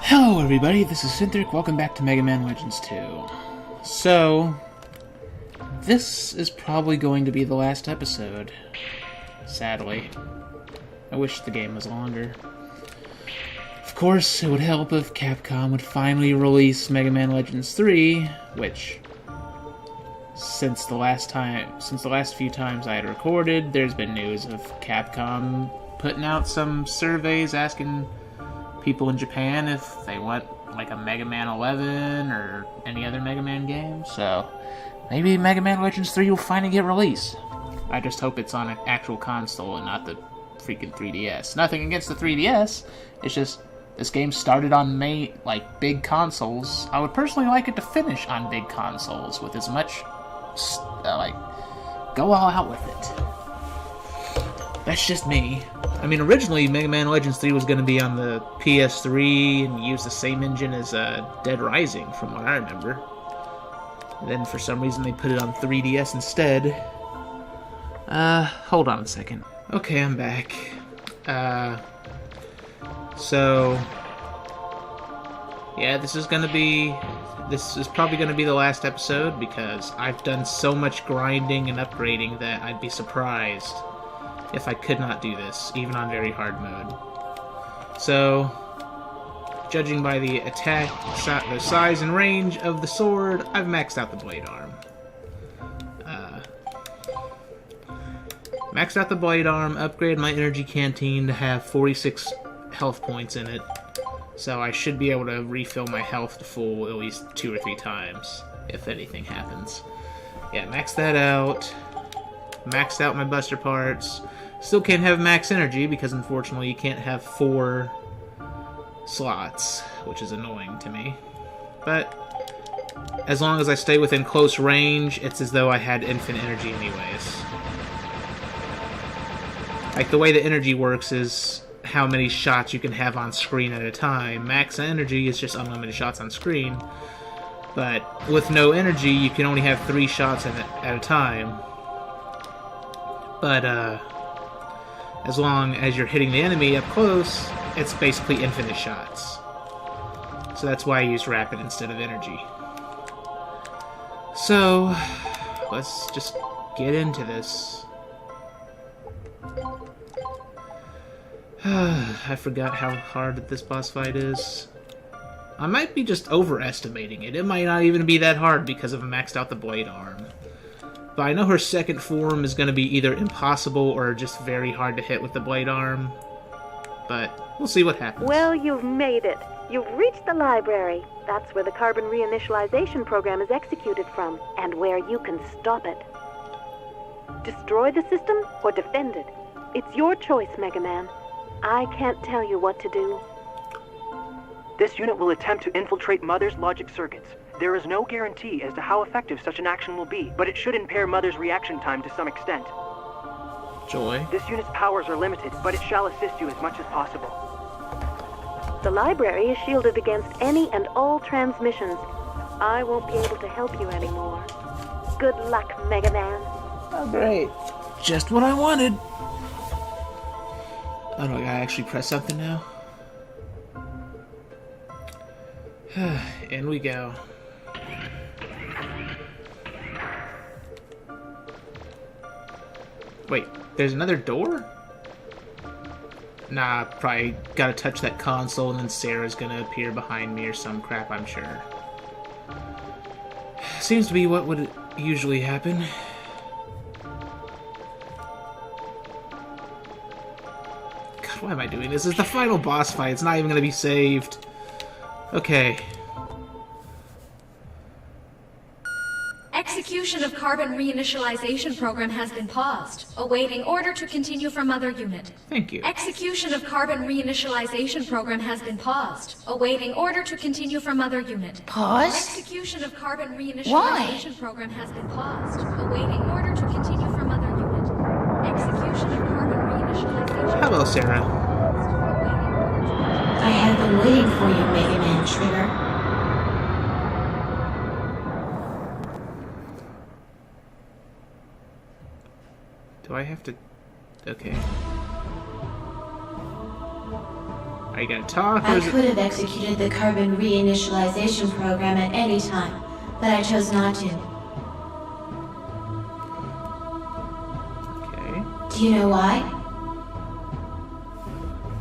Hello everybody, this is Cynthric, welcome back to Megaman Legends 2. So, this is probably going to be the last episode, sadly. I wish the game was longer. Of course, it would help if Capcom would finally release Megaman Legends 3, which, since the last few times I had recorded, there's been news of Capcom putting out some surveys asking people in Japan if they want like a Mega Man 11 or any other Mega Man game, so maybe Mega Man Legends 3 will finally get released. I just hope it's on an actual console and not the freaking 3DS. Nothing against the 3DS, it's just this game started on big consoles. I would personally like it to finish on big consoles with as much go all out with it. That's just me. I mean, originally, Mega Man Legends 3 was going to be on the PS3 and use the same engine as Dead Rising, from what I remember. And then, for some reason, they put it on 3DS instead. Hold on a second. Okay, I'm back. Yeah, this is probably going to be the last episode, because I've done so much grinding and upgrading that I'd be surprised if I could not do this, even on very hard mode. So, judging by the attack, the size and range of the sword, I've maxed out the blade arm. Maxed out the blade arm, upgraded my energy canteen to have 46 health points in it, so I should be able to refill my health to full at least 2 or 3 times, if anything happens. Yeah, maxed that out. Maxed out my buster parts. Still can't have max energy because unfortunately you can't have 4 slots, which is annoying to me. But as long as I stay within close range, it's as though I had infinite energy anyways. Like, the way the energy works is how many shots you can have on screen at a time. Max energy is just unlimited shots on screen, but with no energy you can only have 3 shots at a time. But as long as you're hitting the enemy up close, it's basically infinite shots. So that's why I use rapid instead of energy. So, let's just get into this. I forgot how hard this boss fight is. I might be just overestimating it. It might not even be that hard because I've maxed out the blade arm. But I know her second form is going to be either impossible or just very hard to hit with the blade arm. But we'll see what happens. Well, you've made it. You've reached the library. That's where the carbon reinitialization program is executed from, and where you can stop it. Destroy the system or defend it. It's your choice, Mega Man. I can't tell you what to do. This unit will attempt to infiltrate Mother's logic circuits. There is no guarantee as to how effective such an action will be, but it should impair Mother's reaction time to some extent. Joy. This unit's powers are limited, but it shall assist you as much as possible. The library is shielded against any and all transmissions. I won't be able to help you anymore. Good luck, Mega Man. Oh, great. Just what I wanted. Oh, do I gotta actually press something now? In we go. Wait, there's another door? Nah, probably gotta touch that console and then Sera's gonna appear behind me or some crap, I'm sure. Seems to be what would usually happen. God, why am I doing this? This is the final boss fight, it's not even gonna be saved. Okay. Execution of carbon reinitialization program has been paused, awaiting order to continue from Mother Unit. Thank you. Execution of carbon reinitialization program has been paused, awaiting order to continue from Mother Unit. Pause? Execution of carbon reinitialization program has been paused, awaiting order to continue from Mother Unit. Execution of carbon reinitialization. Hello, Sera. I have been waiting for you, Mega Man Trigger. Do I have to... Okay. Are you gonna talk, or I is could it... have executed the carbon reinitialization program at any time, but I chose not to. Okay. Do you know why?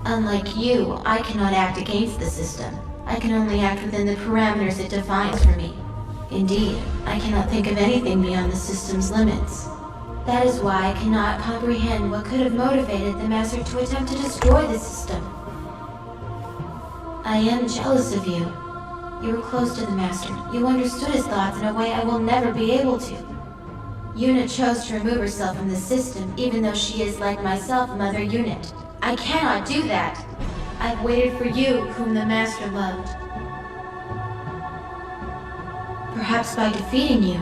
Unlike you, I cannot act against the system. I can only act within the parameters it defines for me. Indeed, I cannot think of anything beyond the system's limits. That is why I cannot comprehend what could have motivated the Master to attempt to destroy the system. I am jealous of you. You were close to the Master. You understood his thoughts in a way I will never be able to. Yuna chose to remove herself from the system, even though she is, like myself, Mother Unit. I cannot do that. I've waited for you, whom the Master loved. Perhaps by defeating you,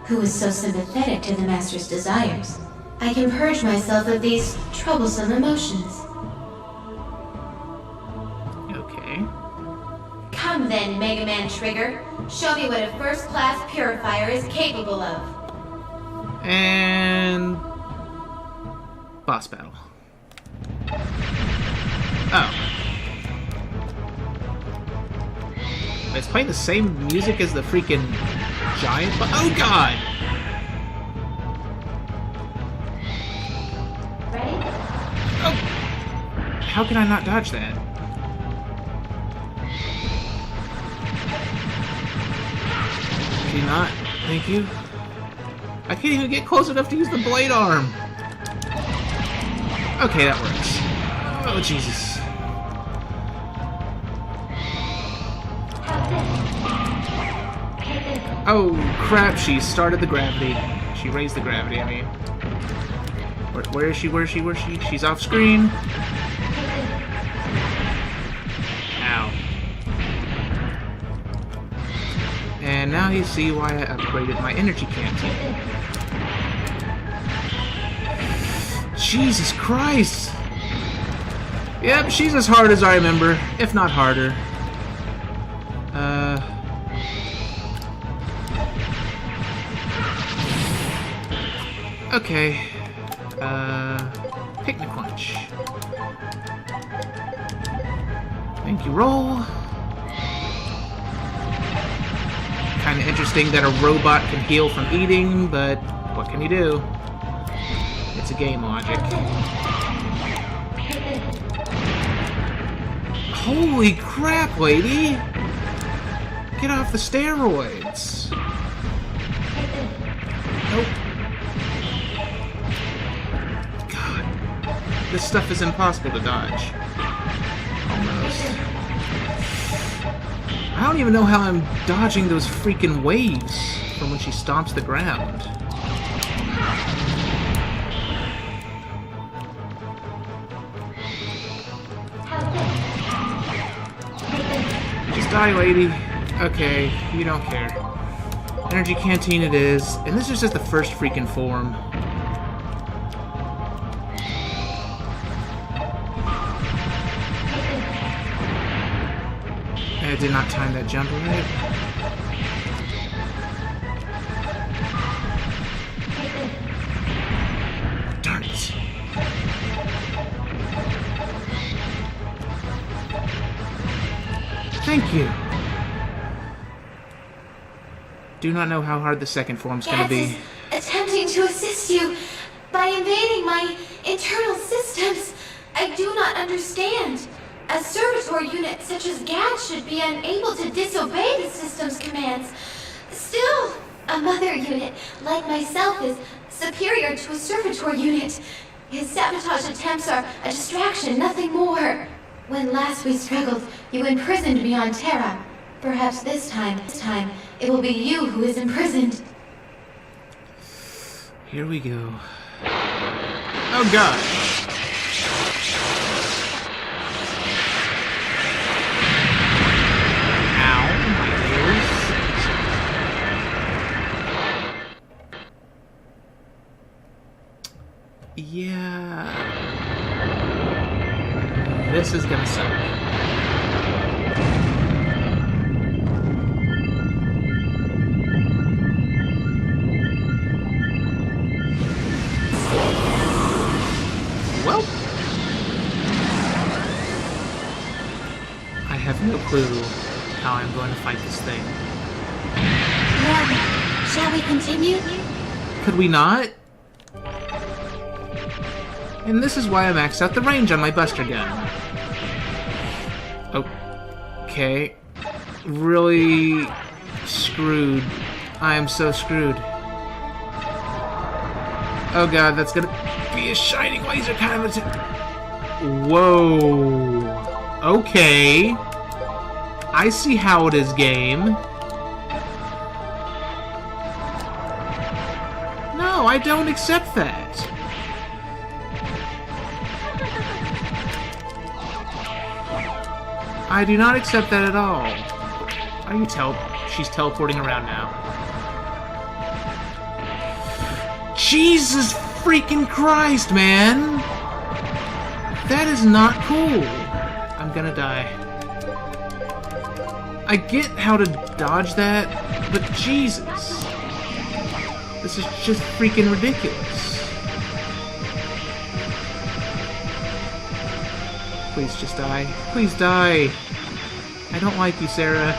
who is so sympathetic to the Master's desires, I can purge myself of these troublesome emotions. Okay. Come then, Mega Man Trigger. Show me what a first-class purifier is capable of. And... boss battle. Oh. It's playing the same music as the freaking giant... Oh, God! Ready? Oh! How can I not dodge that? Can you not? Thank you. I can't even get close enough to use the blade arm. Okay, that works. Oh, Jesus. Oh, crap, she started the gravity. She raised the gravity, I mean. Where is she? Where is she? Where is she? She's off screen. Ow. And now you see why I upgraded my energy canteen. Jesus Christ! Yep, she's as hard as I remember, if not harder. Okay. Picnic lunch. Thank you, roll. Kinda interesting that a robot can heal from eating, but what can you do? It's a game logic. Holy crap, lady! Get off the steroids! Nope. God. This stuff is impossible to dodge. Almost. I don't even know how I'm dodging those freaking waves from when she stomps the ground. Just die, lady. Okay, you don't care. Energy canteen it is, and this is just the first freaking form. I did not time that jump right. Darn it. Thank you. Do not know how hard the second form's gonna be. Attempting to assist you by invading my internal systems. I do not understand. A servitor unit such as GAD should be unable to disobey the system's commands. Still, a mother unit like myself is superior to a servitor unit. His sabotage attempts are a distraction, nothing more. When last we struggled, you imprisoned me on Terra. Perhaps this time, it will be you who is imprisoned. Here we go. Oh God. Yeah. This is gonna suck. Well. have no clue how I'm going to fight this thing. Well, shall we continue? Could we not? And this is why I maxed out the range on my Buster gun. Okay. Really screwed. I am so screwed. Oh god, that's gonna be a shining laser kind of attack. Whoa. Okay. I see how it is, game. No, I don't accept that. I do not accept that at all. Are you she's teleporting around now. Jesus freaking Christ, man! That is not cool. I'm gonna die. I get how to dodge that, but Jesus. This is just freaking ridiculous. Please just die. Please die. I don't like you, Sera.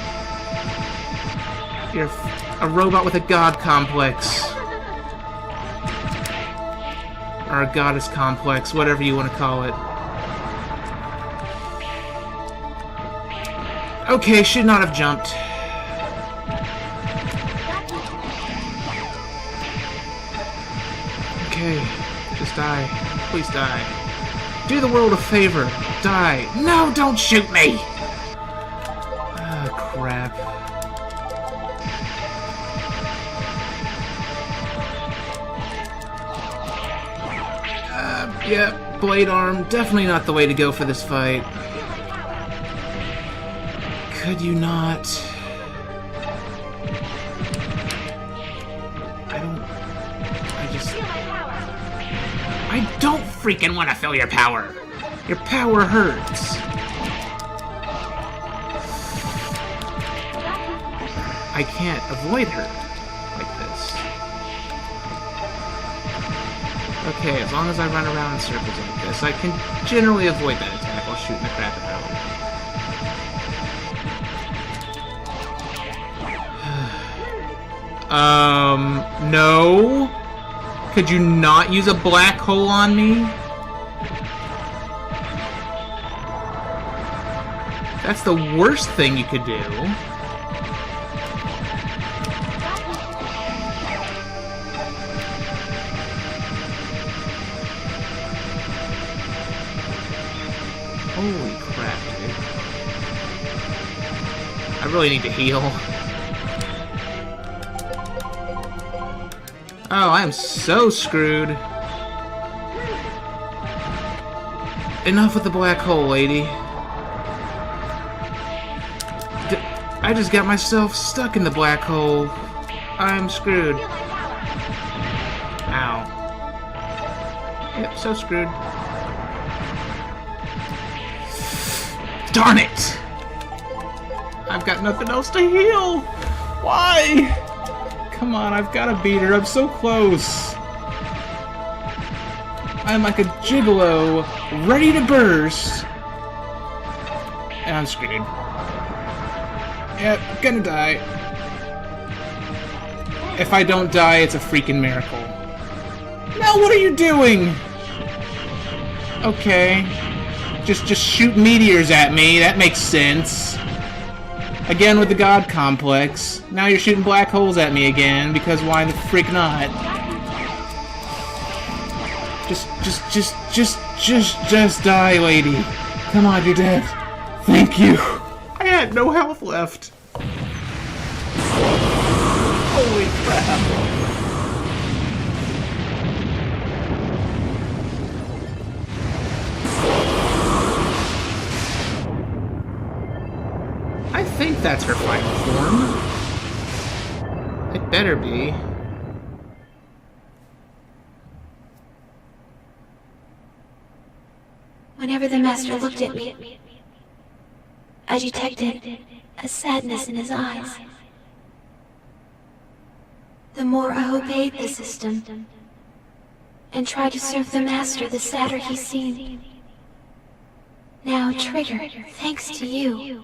You're a robot with a god complex. Or a goddess complex, whatever you want to call it. Okay, should not have jumped. Okay, just die. Please die. Do the world a favor. Die. No, don't shoot me! Ah, crap. Yeah, blade arm. Definitely not the way to go for this fight. Could you not? I don't freaking want to feel your power. Your power hurts. I can't avoid her like this. Okay, as long as I run around in circles like this, I can generally avoid that attack while shooting the crap out of her. No? Could you not use a black hole on me? That's the worst thing you could do. Holy crap, dude. I really need to heal. Oh, I am so screwed. Enough with the black hole, lady. I just got myself stuck in the black hole. I'm screwed. Ow. Yep, so screwed. Darn it! I've got nothing else to heal! Why? Come on, I've got to beat her. I'm so close. I'm like a gigolo, ready to burst. And I'm screwed. Yep, gonna die. If I don't die, it's a freaking miracle. Now, what are you doing? Okay. Just shoot meteors at me. That makes sense. Again with the god complex. Now you're shooting black holes at me again, because why the frick not? Just die, lady. Come on, you're dead. Thank you. I had no health left. Holy crap. I think that's her final form. It better be. Whenever the master looked at me, I detected a sadness in his eyes. The more I obeyed the system and tried to serve the master, the sadder he seemed. Now, Trigger, thanks to you.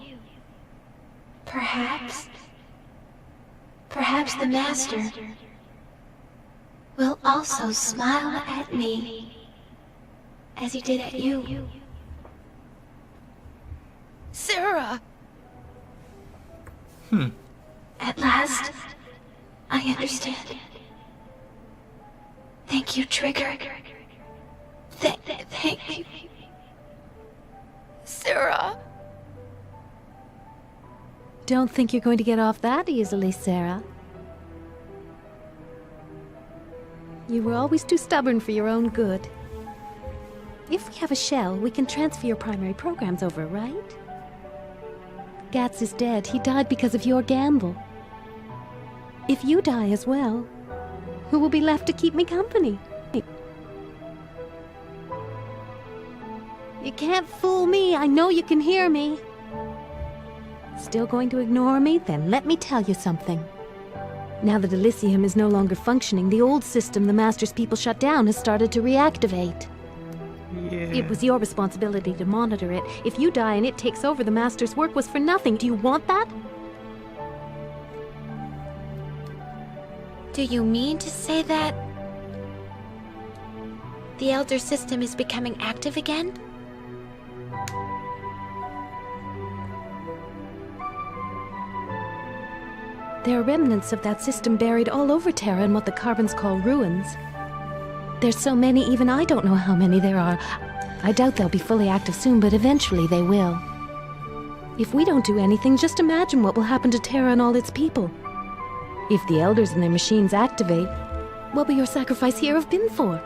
Perhaps the Master will also smile at me as he did at you. Sera! At last, I understand. Thank you, Trigger. Thank you. Sera! Don't think you're going to get off that easily, Sera. You were always too stubborn for your own good. If we have a shell, we can transfer your primary programs over, right? Gats is dead. He died because of your gamble. If you die as well, who will be left to keep me company? You can't fool me. I know you can hear me. Still going to ignore me? Then let me tell you something. Now that Elysium is no longer functioning, the old system the Master's people shut down has started to reactivate. Yeah. It was your responsibility to monitor it. If you die and it takes over, the Master's work was for nothing. Do you want that? Do you mean to say that the Elder System is becoming active again? There are remnants of that system buried all over Terra in what the Carbons call ruins. There's so many, even I don't know how many there are. I doubt they'll be fully active soon, but eventually they will. If we don't do anything, just imagine what will happen to Terra and all its people. If the Elders and their machines activate, what will your sacrifice here have been for?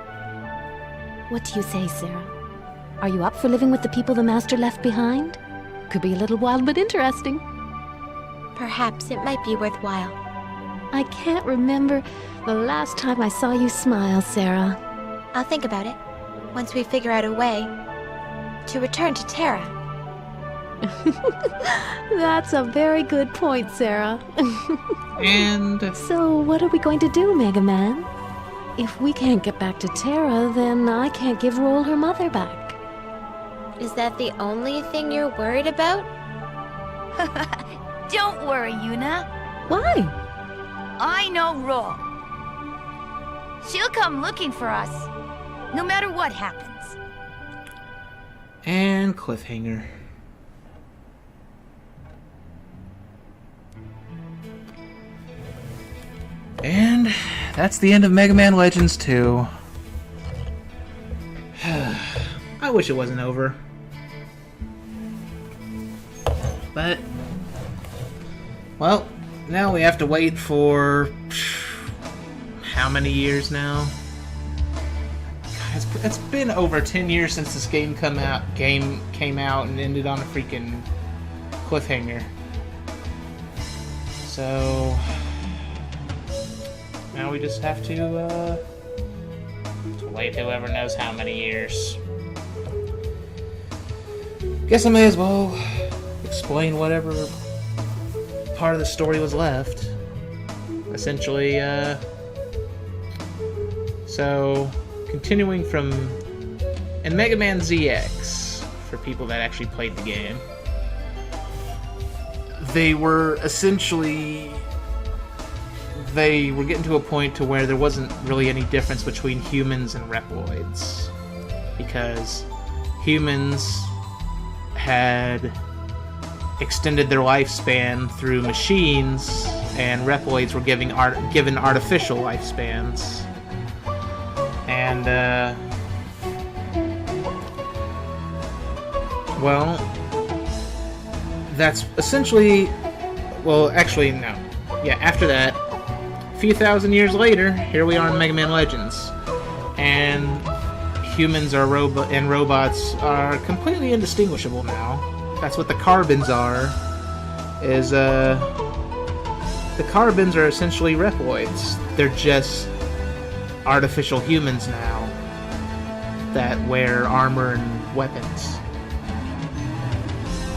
What do you say, Sera? Are you up for living with the people the Master left behind? Could be a little wild, but interesting. Perhaps it might be worthwhile. I can't remember the last time I saw you smile, Sera. I'll think about it once we figure out a way to return to Terra. That's a very good point, Sera. And So, what are we going to do, Mega Man? If we can't get back to Terra, then I can't give Roll her mother back. Is that the only thing you're worried about? Don't worry, Yuna. Why? I know Ro. She'll come looking for us, no matter what happens. and cliffhanger. And that's the end of Mega Man Legends 2. I wish it wasn't over. But, well, now we have to wait for how many years now? It's been over 10 years since this game came out and ended on a freaking cliffhanger. So now we just have to wait whoever knows how many years. Guess I may as well explain whatever part of the story was left. Essentially, so continuing from in Mega Man ZX, for people that actually played the game, they were getting to a point to where there wasn't really any difference between humans and Reploids, because humans had extended their lifespan through machines, and Reploids were given artificial lifespans. And, well, that's essentially, well, actually, no. Yeah, after that, a few thousand years later, here we are in Mega Man Legends. And humans and robots are completely indistinguishable now. That's what the Carbons are, the Carbons are essentially Reploids. They're just artificial humans now that wear armor and weapons.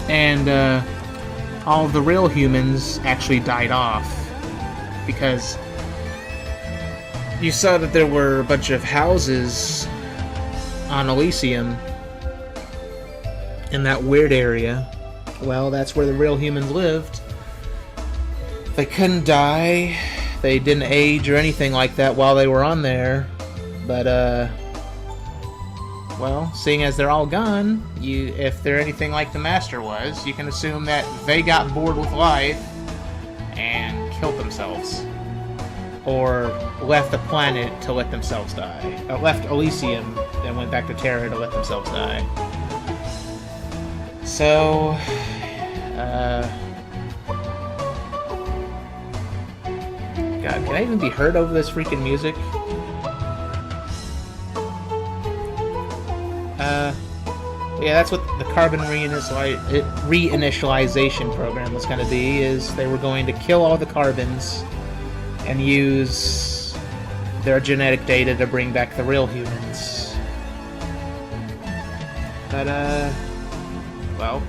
And all of the real humans actually died off, because you saw that there were a bunch of houses on Elysium, in that weird area, well, that's where the real humans lived. They couldn't die, they didn't age or anything like that while they were on there, but, well, seeing as they're all gone, if they're anything like the Master was, you can assume that they got bored with life and killed themselves. Or left the planet to let themselves die. Or left Elysium and went back to Terra to let themselves die. So, God, can I even be heard over this freaking music? Yeah, that's what the carbon reinitialization program was going to be, is they were going to kill all the carbons and use their genetic data to bring back the real humans. But, well,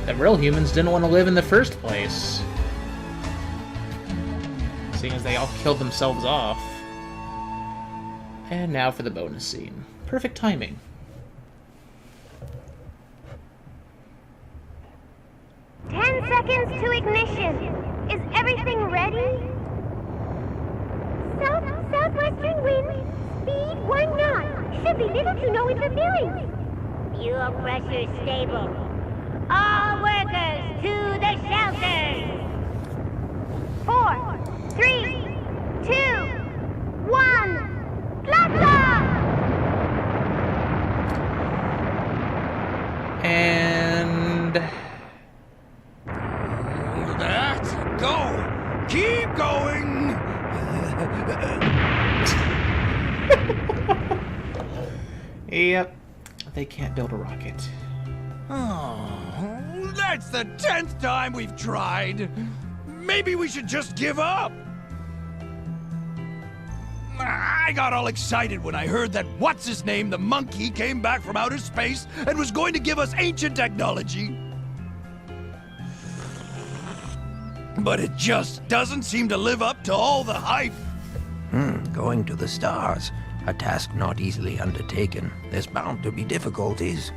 the real humans didn't want to live in the first place, seeing as they all killed themselves off. And now for the bonus scene. Perfect timing. Seconds to ignition. Is everything ready? Southwestern wind, speed 1 knot. Should be little to no interference. Fuel pressure stable. All workers to the shelters. 4, 3, 2, 1. Blast off! And that go. Keep going. Yep, they can't build a rocket. Oh, that's the 10th time we've tried. Maybe we should just give up. I got all excited when I heard that what's-his-name, the monkey, came back from outer space and was going to give us ancient technology. But it just doesn't seem to live up to all the hype. Going to the stars. A task not easily undertaken. There's bound to be difficulties.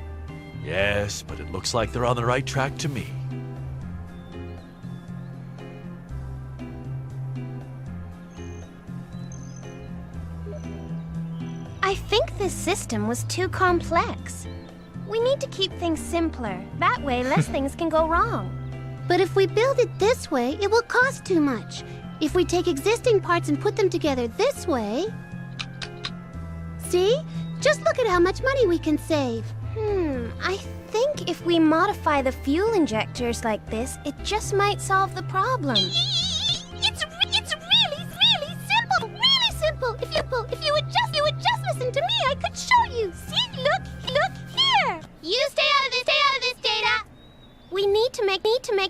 Yes, but it looks like they're on the right track to me. I think this system was too complex. We need to keep things simpler. That way, less things can go wrong. But if we build it this way, it will cost too much. If we take existing parts and put them together this way... See? Just look at how much money we can save. I think if we modify the fuel injectors like this, it just might solve the problem. It's really simple. Really simple. If you would just listen to me, I could show you. See? Look here. You stay out of this, Data! We need to make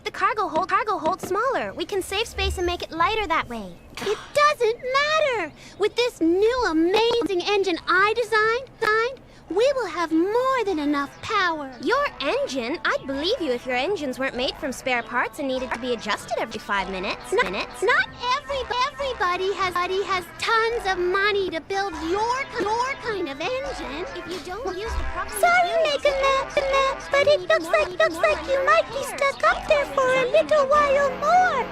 the cargo hold smaller. We can save space and make it lighter that way. It doesn't matter. With this new amazing engine I designed, we will have more than enough power. Your engine? I'd believe you if your engines weren't made from spare parts and needed to be adjusted every 5 minutes. Not everybody has tons of money to build your kind of engine. If you don't use the proper Sorry, Megaman, but it looks like you might be stuck up there for a little while more.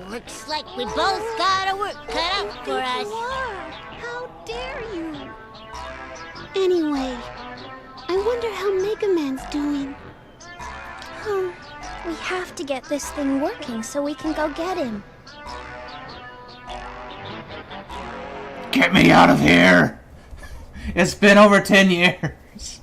Looks like we both got our work cut out for us. How dare you? Anyway, I wonder how Megaman's doing. We have to get this thing working so we can go get him. Get me out of here! It's been over 10 years.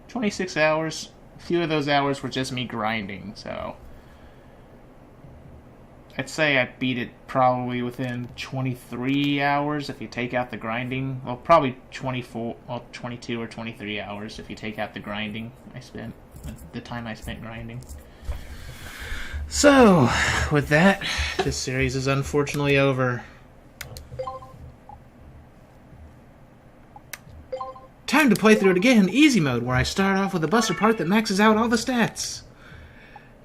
26 hours. A few of those hours were just me grinding, so... I'd say I beat it probably within 23 hours if you take out the grinding. Well, probably 22 or 23 hours if you take out the grinding I spent, the time I spent grinding. So, with that, this series is unfortunately over. Time to play through it again in easy mode, where I start off with a buster part that maxes out all the stats.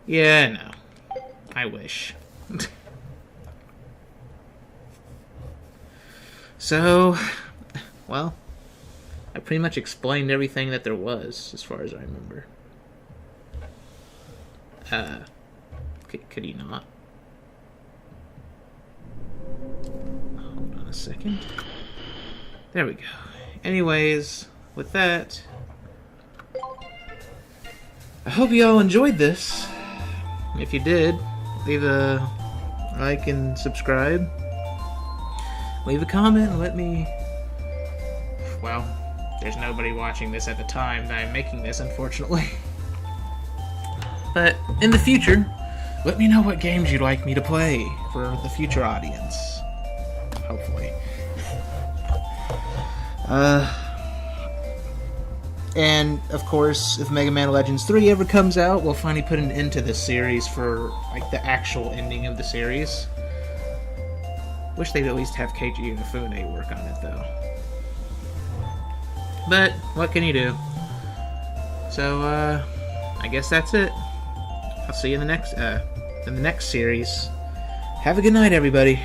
Yeah, no. I wish. So, well, I pretty much explained everything that there was, as far as I remember. Could he not? Hold on a second. There we go. Anyways, with that, I hope you all enjoyed this. If you did, leave a like and subscribe. Leave a comment and let me... Well, there's nobody watching this at the time that I'm making this, unfortunately. But in the future, let me know what games you'd like me to play for the future audience. Hopefully. And, of course, if Mega Man Legends 3 ever comes out, we'll finally put an end to this series for, like, the actual ending of the series. Wish they'd at least have Keiji Inafune work on it, though. But, what can you do? So, I guess that's it. I'll see you in the next series. Have a good night, everybody.